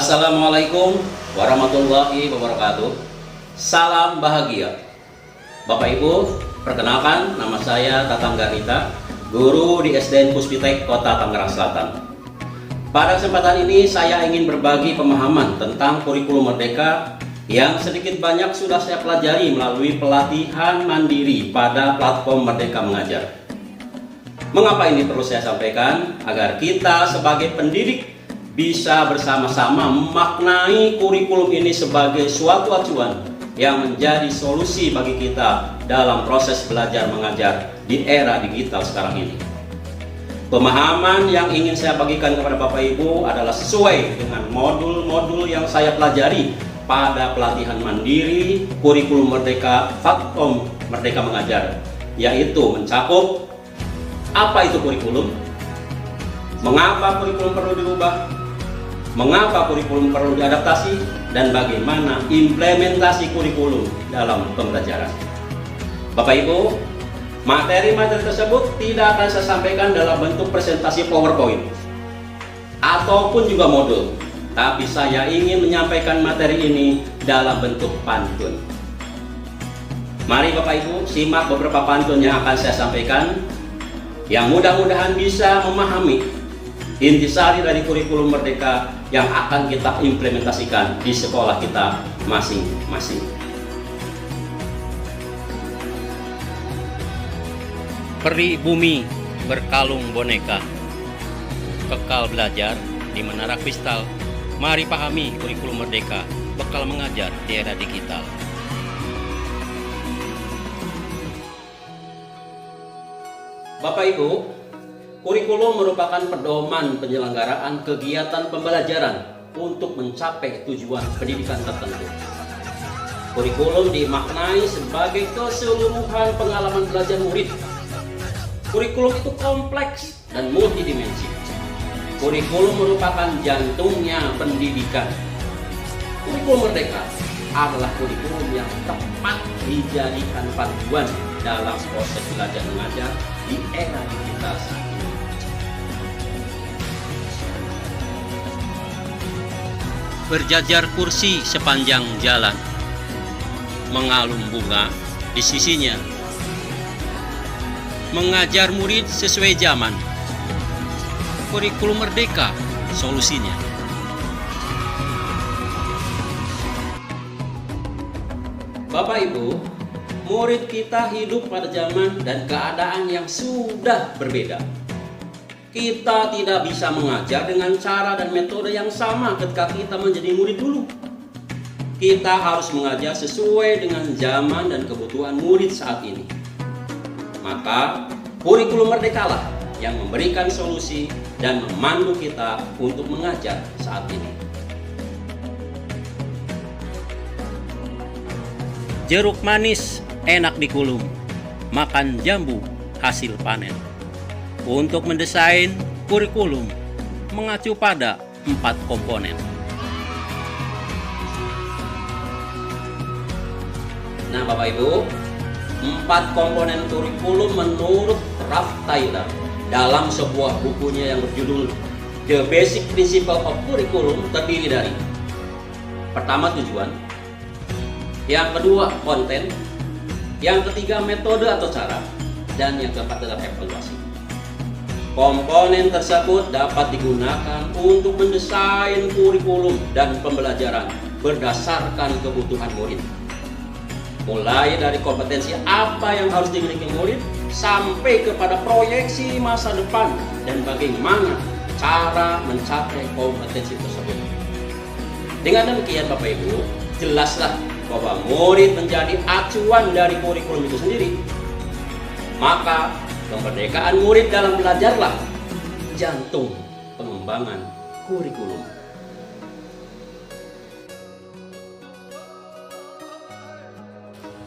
Assalamualaikum warahmatullahi wabarakatuh. Salam bahagia. Bapak Ibu, perkenalkan nama saya Tatang Garnita, guru di SDN Puspitek Kota Tangerang Selatan. Pada kesempatan ini saya ingin berbagi pemahaman tentang kurikulum Merdeka yang sedikit banyak sudah saya pelajari melalui pelatihan mandiri pada platform Merdeka Mengajar. Mengapa ini perlu saya sampaikan? Agar kita sebagai pendidik bisa bersama-sama memaknai kurikulum ini sebagai suatu acuan yang menjadi solusi bagi kita dalam proses belajar mengajar di era digital sekarang ini. Pemahaman yang ingin saya bagikan kepada Bapak Ibu adalah sesuai dengan modul-modul yang saya pelajari pada pelatihan mandiri kurikulum Merdeka platform Merdeka Mengajar, yaitu mencakup apa itu kurikulum, mengapa kurikulum perlu dirubah, mengapa kurikulum perlu diadaptasi, dan bagaimana implementasi kurikulum dalam pembelajaran. Bapak Ibu, materi-materi tersebut tidak akan saya sampaikan dalam bentuk presentasi PowerPoint ataupun juga modul, tapi saya ingin menyampaikan materi ini dalam bentuk pantun. Mari Bapak Ibu simak beberapa pantun yang akan saya sampaikan, yang mudah-mudahan bisa memahami intisari dari kurikulum Merdeka yang akan kita implementasikan di sekolah kita masing-masing. Peri bumi berkalung boneka, bekal belajar di menara kristal. Mari pahami kurikulum Merdeka, bekal mengajar di era digital. Bapak Ibu, kurikulum merupakan pedoman penyelenggaraan kegiatan pembelajaran untuk mencapai tujuan pendidikan tertentu. Kurikulum dimaknai sebagai keseluruhan pengalaman belajar murid. Kurikulum itu kompleks dan multidimensi. Kurikulum merupakan jantungnya pendidikan. Kurikulum Merdeka adalah kurikulum yang tepat dijadikan panduan dalam proses belajar mengajar di era digital saat ini. Berjajar kursi sepanjang jalan, mengalun bunga di sisinya. Mengajar murid sesuai zaman, kurikulum Merdeka solusinya. Bapak Ibu, murid kita hidup pada zaman dan keadaan yang sudah berbeda. Kita tidak bisa mengajar dengan cara dan metode yang sama ketika kita menjadi murid dulu. Kita harus mengajar sesuai dengan zaman dan kebutuhan murid saat ini. Maka, kurikulum Merdeka lah yang memberikan solusi dan memandu kita untuk mengajar saat ini. Jeruk manis enak dikulum, makan jambu hasil panen. Untuk mendesain kurikulum mengacu pada 4 komponen. Nah Bapak Ibu, 4 komponen kurikulum menurut Ralph Tyler dalam sebuah bukunya yang berjudul The Basic Principle of Curriculum terdiri dari: pertama, tujuan; yang kedua, konten; yang ketiga, metode atau cara; dan yang keempat adalah evaluasi. Komponen tersebut dapat digunakan untuk mendesain kurikulum dan pembelajaran berdasarkan kebutuhan murid. Mulai dari kompetensi apa yang harus dimiliki murid sampai kepada proyeksi masa depan dan bagaimana cara mencapai kompetensi tersebut. Dengan demikian Bapak Ibu, jelaslah bahwa murid menjadi acuan dari kurikulum itu sendiri. Maka kemerdekaan murid dalam belajarlah jantung pengembangan kurikulum.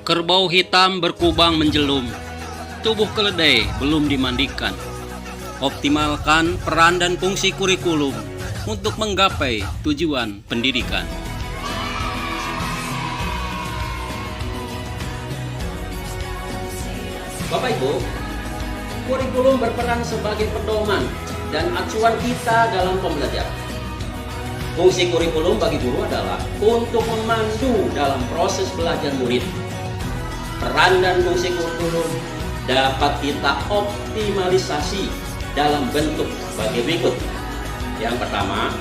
Kerbau hitam berkubang menjelum, tubuh keledai belum dimandikan. Optimalkan peran dan fungsi kurikulum untuk menggapai tujuan pendidikan. Bapak Ibu, kurikulum berperan sebagai pedoman dan acuan kita dalam pembelajaran. Fungsi kurikulum bagi guru adalah untuk memandu dalam proses belajar murid. Peran dan fungsi kurikulum dapat kita optimalisasi dalam bentuk sebagai berikut. Yang pertama,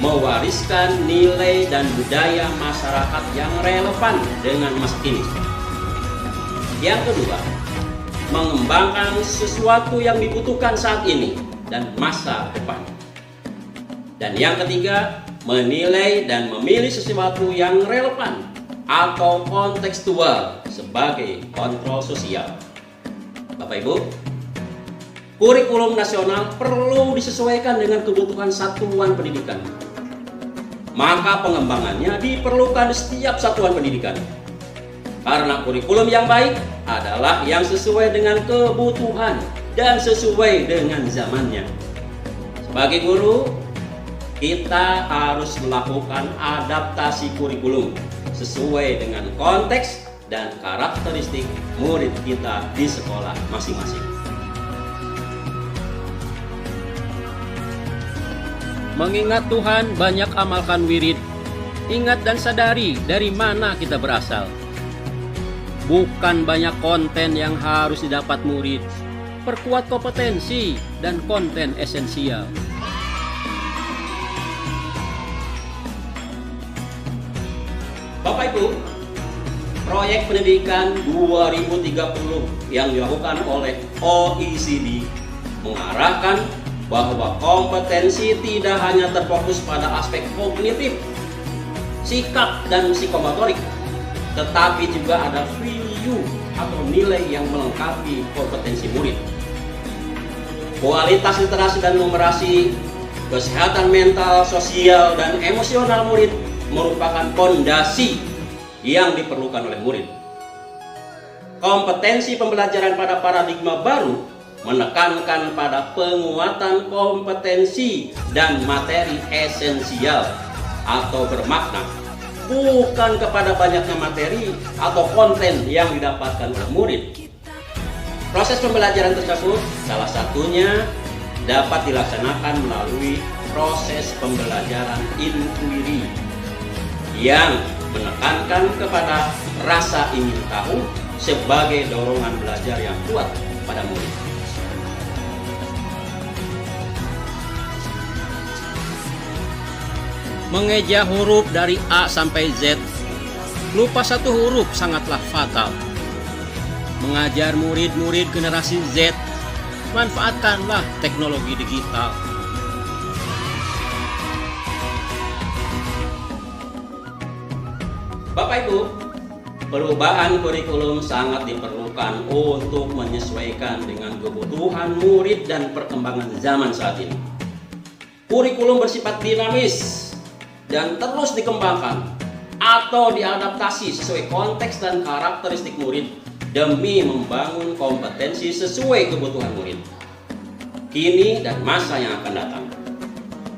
mewariskan nilai dan budaya masyarakat yang relevan dengan masa kini. Yang kedua, mengembangkan sesuatu yang dibutuhkan saat ini dan masa depan. Dan yang ketiga, menilai dan memilih sesuatu yang relevan atau kontekstual sebagai kontrol sosial. Bapak Ibu, kurikulum nasional perlu disesuaikan dengan kebutuhan satuan pendidikan. Maka pengembangannya diperlukan di setiap satuan pendidikan. Karena kurikulum yang baik adalah yang sesuai dengan kebutuhan dan sesuai dengan zamannya. Sebagai guru, kita harus melakukan adaptasi kurikulum sesuai dengan konteks dan karakteristik murid kita di sekolah masing-masing. Mengingat Tuhan, banyak amalkan wirid. Ingat dan sadari dari mana kita berasal. Bukan banyak konten yang harus didapat murid. Perkuat kompetensi dan konten esensial. Bapak Ibu, proyek pendidikan 2030 yang dilakukan oleh OECD mengarahkan bahwa kompetensi tidak hanya terfokus pada aspek kognitif, sikap dan psikomotorik, tetapi juga ada value atau nilai yang melengkapi kompetensi murid. Kualitas literasi dan numerasi, kesehatan mental, sosial, dan emosional murid merupakan fondasi yang diperlukan oleh murid. Kompetensi pembelajaran pada paradigma baru menekankan pada penguatan kompetensi dan materi esensial atau bermakna, bukan kepada banyaknya materi atau konten yang didapatkan oleh murid. Proses pembelajaran tersebut salah satunya dapat dilaksanakan melalui proses pembelajaran inquiry yang menekankan kepada rasa ingin tahu sebagai dorongan belajar yang kuat pada murid. Mengeja huruf dari A sampai Z, lupa satu huruf sangatlah fatal. Mengajar murid-murid generasi Z, manfaatkanlah teknologi digital. Bapak Ibu, perubahan kurikulum sangat diperlukan untuk menyesuaikan dengan kebutuhan murid dan perkembangan zaman saat ini. Kurikulum bersifat dinamis dan terus dikembangkan atau diadaptasi sesuai konteks dan karakteristik murid demi membangun kompetensi sesuai kebutuhan murid kini dan masa yang akan datang.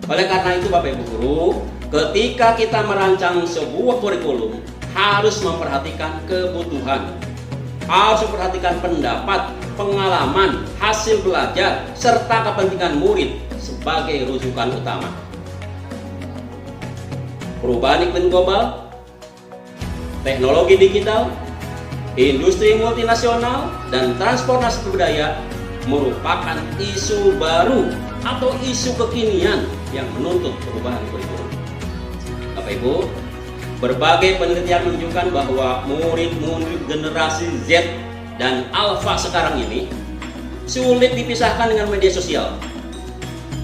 Oleh karena itu Bapak Ibu Guru, ketika kita merancang sebuah kurikulum harus memperhatikan kebutuhan, harus memperhatikan pendapat, pengalaman, hasil belajar, serta kepentingan murid sebagai rujukan utama. Perubahan iklim global, teknologi digital, industri multinasional, dan transformasi budaya merupakan isu baru atau isu kekinian yang menuntut perubahan kurikulum. Bapak Ibu, berbagai penelitian menunjukkan bahwa murid-murid generasi Z dan Alpha sekarang ini sulit dipisahkan dengan media sosial.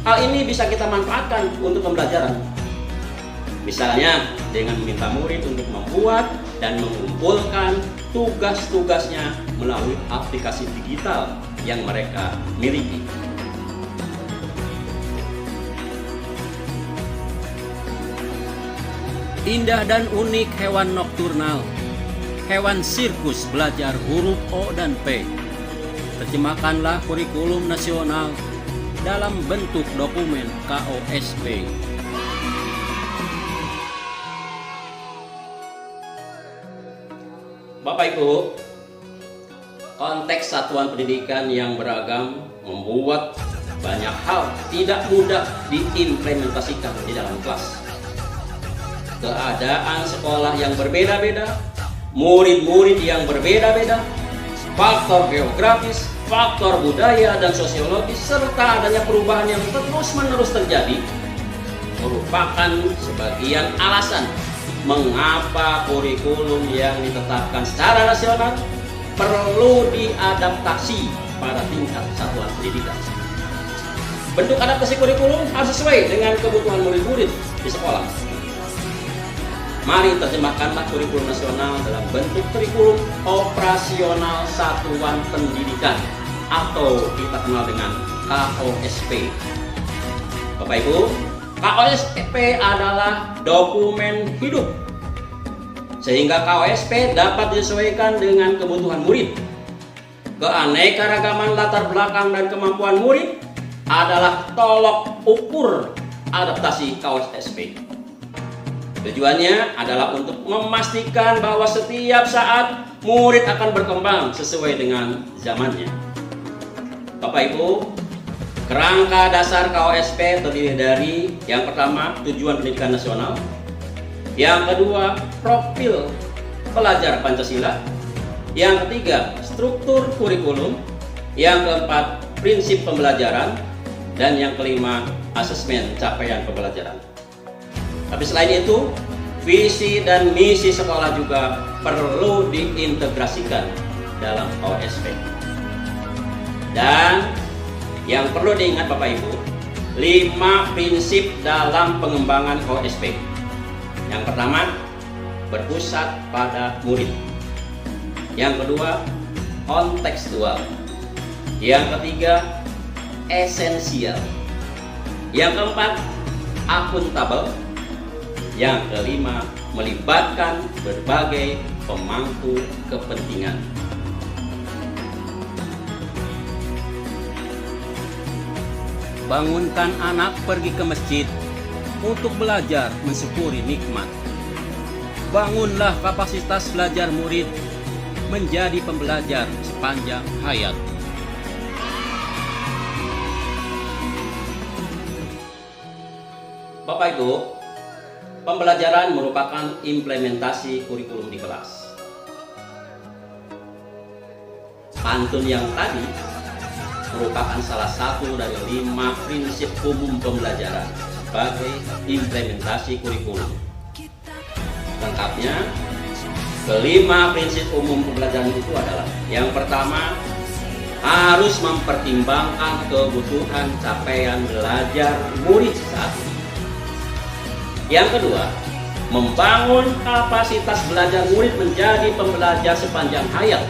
Hal ini bisa kita manfaatkan untuk pembelajaran. Misalnya dengan meminta murid untuk membuat dan mengumpulkan tugas-tugasnya melalui aplikasi digital yang mereka miliki. Indah dan unik hewan nokturnal, hewan sirkus belajar huruf O dan P. Terjemahkanlah kurikulum nasional dalam bentuk dokumen KOSP. Bapak Ibu, konteks satuan pendidikan yang beragam membuat banyak hal tidak mudah diimplementasikan di dalam kelas. keadaan sekolah yang berbeda-beda, murid-murid yang berbeda-beda, faktor geografis, faktor budaya dan sosiologis, serta adanya perubahan yang terus-menerus terjadi, merupakan sebagian alasan mengapa kurikulum yang ditetapkan secara nasional perlu diadaptasi pada tingkat satuan pendidikan. Bentuk adaptasi kurikulum harus sesuai dengan kebutuhan murid-murid di sekolah. Mari terjemahkanlah kurikulum nasional dalam bentuk kurikulum operasional satuan pendidikan atau kita kenal dengan KOSP. Bapak Ibu, KOSP adalah dokumen hidup, sehingga KOSP dapat disesuaikan dengan kebutuhan murid. Keanekaragaman latar belakang dan kemampuan murid adalah tolok ukur adaptasi KOSP. Tujuannya adalah untuk memastikan bahwa setiap saat murid akan berkembang sesuai dengan zamannya. Bapak Ibu, kerangka dasar KOSP terdiri dari yang pertama tujuan pendidikan nasional, yang kedua profil pelajar Pancasila, yang ketiga struktur kurikulum, yang keempat prinsip pembelajaran, dan yang kelima asesmen capaian pembelajaran. Tapi selain itu, visi dan misi sekolah juga perlu diintegrasikan dalam KOSP. Dan yang perlu diingat Bapak Ibu, 5 prinsip dalam pengembangan KOSP. Yang pertama, berpusat pada murid. Yang kedua, kontekstual. Yang ketiga, esensial. Yang keempat, akuntabel. Yang kelima, melibatkan berbagai pemangku kepentingan. Bangunkan anak pergi ke masjid untuk belajar mensyukuri nikmat. Bangunlah kapasitas belajar murid menjadi pembelajar sepanjang hayat. Bapak Ibu, pembelajaran merupakan implementasi kurikulum di kelas. Pantun yang tadi merupakan salah satu dari 5 prinsip umum pembelajaran sebagai implementasi kurikulum. Lengkapnya, kelima prinsip umum pembelajaran itu adalah: yang pertama, harus mempertimbangkan kebutuhan capaian belajar murid saat ini. Yang kedua, membangun kapasitas belajar murid menjadi pembelajar sepanjang hayat.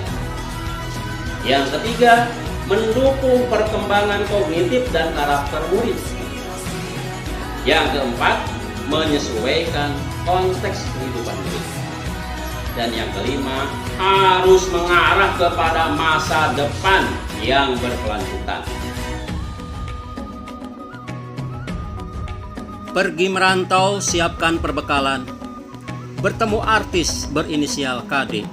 Yang ketiga, mendukung perkembangan kognitif dan karakter murid. Yang keempat, menyesuaikan konteks kehidupan murid. Dan yang kelima, harus mengarah kepada masa depan yang berkelanjutan. Pergi merantau, siapkan perbekalan. Bertemu artis berinisial KD.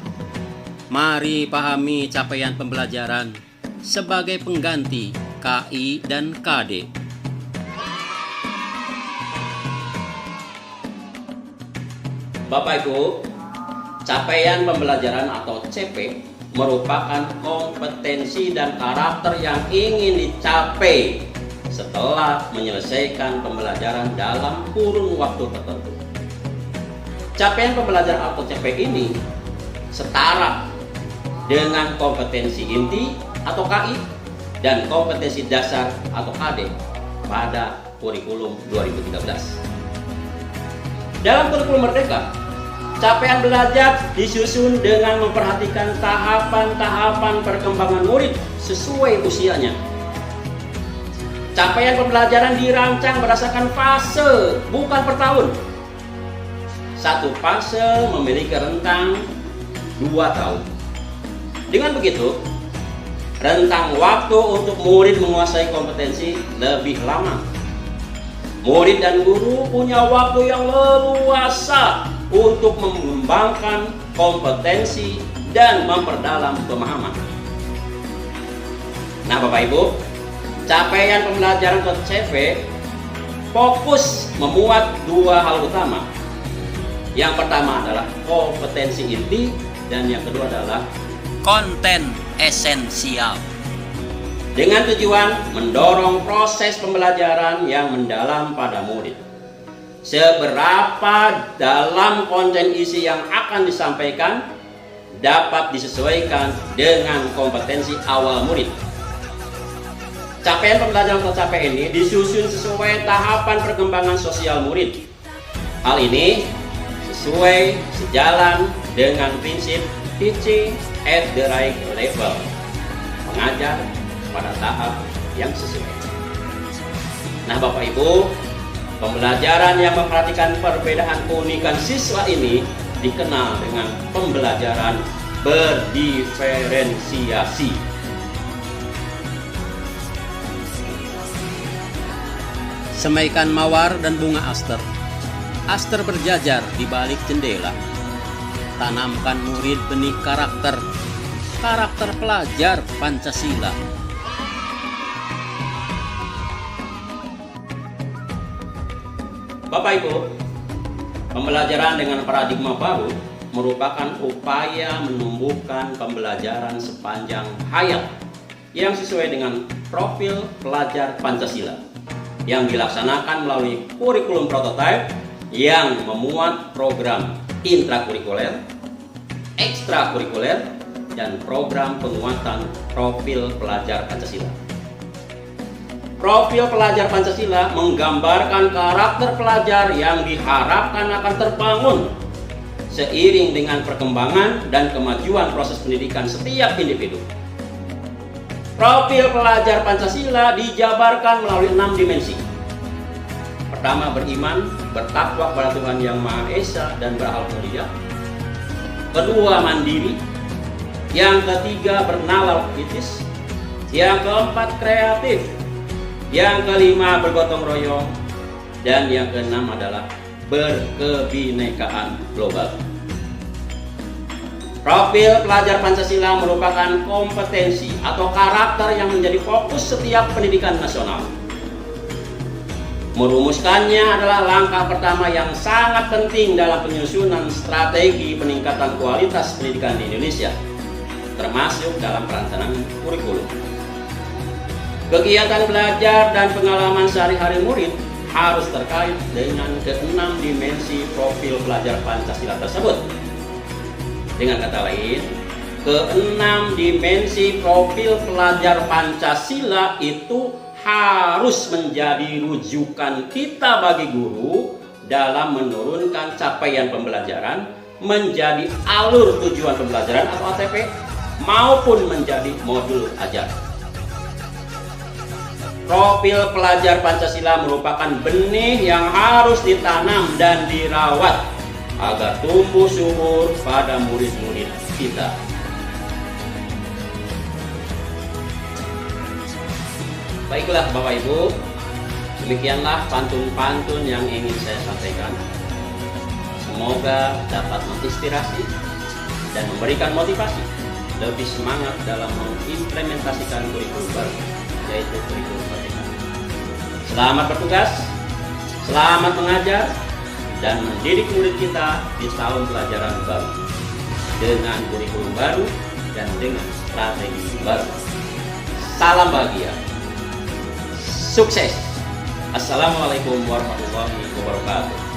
Mari pahami capaian pembelajaran sebagai pengganti KI dan KD. Bapak Ibu, capaian pembelajaran atau CP merupakan kompetensi dan karakter yang ingin dicapai setelah menyelesaikan pembelajaran dalam kurun waktu tertentu. Capaian pembelajaran atau CP ini setara dengan kompetensi inti atau KI dan kompetensi dasar atau KD pada kurikulum 2013. Dalam kurikulum Merdeka, capaian belajar disusun dengan memperhatikan tahapan-tahapan perkembangan murid sesuai usianya. Capaian pembelajaran dirancang berdasarkan fase, bukan per tahun. Satu fase memiliki rentang 2 tahun. Dengan begitu, rentang waktu untuk murid menguasai kompetensi lebih lama. Murid dan guru punya waktu yang leluasa untuk mengembangkan kompetensi dan memperdalam pemahaman. Nah Bapak Ibu, capaian pembelajaran atau CV fokus memuat 2 hal utama. Yang pertama adalah kompetensi inti, dan yang kedua adalah konten esensial. dengan tujuan mendorong proses pembelajaran yang mendalam pada murid. Seberapa dalam konten isi yang akan disampaikan dapat disesuaikan dengan kompetensi awal murid. Capaian pembelajaran tercapai ini disusun sesuai tahapan perkembangan sosial murid. Hal ini sesuai sejalan dengan prinsip teaching at the right level, mengajar pada tahap yang sesuai. Nah, Bapak Ibu, pembelajaran yang memperhatikan perbedaan keunikan siswa ini dikenal dengan pembelajaran berdiferensiasi. Semaikan mawar dan bunga aster. Aster berjajar di balik jendela. Tanamkan murid benih karakter. Karakter pelajar Pancasila. Bapak Ibu, pembelajaran dengan paradigma baru merupakan upaya menumbuhkan pembelajaran sepanjang hayat yang sesuai dengan profil pelajar Pancasila, yang dilaksanakan melalui kurikulum prototipe yang memuat program intrakurikuler, ekstrakurikuler, dan program penguatan profil pelajar Pancasila. Profil pelajar Pancasila menggambarkan karakter pelajar yang diharapkan akan terbangun seiring dengan perkembangan dan kemajuan proses pendidikan setiap individu. Profil pelajar Pancasila dijabarkan melalui 6 dimensi. Pertama, beriman, bertakwa kepada Tuhan Yang Maha Esa dan berakhlak mulia. Kedua, mandiri. Yang ketiga, bernalar kritis. Yang keempat, kreatif. Yang kelima, bergotong royong. Dan yang keenam adalah berkebinekaan global. Profil pelajar Pancasila merupakan kompetensi atau karakter yang menjadi fokus setiap pendidikan nasional. Merumuskannya adalah langkah pertama yang sangat penting dalam penyusunan strategi peningkatan kualitas pendidikan di Indonesia, termasuk dalam perencanaan kurikulum. Kegiatan belajar dan pengalaman sehari-hari murid harus terkait dengan ke-6 dimensi profil pelajar Pancasila tersebut. Dengan kata lain, ke-6 dimensi profil pelajar Pancasila itu harus menjadi rujukan kita bagi guru dalam menurunkan capaian pembelajaran menjadi alur tujuan pembelajaran atau ATP maupun menjadi modul ajar. Profil pelajar Pancasila merupakan benih yang harus ditanam dan dirawat agar tumbuh subur pada murid-murid kita. Baiklah Bapak Ibu, demikianlah pantun-pantun yang ingin saya sampaikan. Semoga dapat menginspirasi dan memberikan motivasi lebih semangat dalam mengimplementasikan kurikulum baru, yaitu kurikulum merdeka. Selamat bertugas, selamat mengajar, dan mendidik murid kita di tahun pelajaran baru dengan kurikulum baru dan dengan strategi baru. Salam bahagia, sukses. Assalamualaikum warahmatullahi wabarakatuh.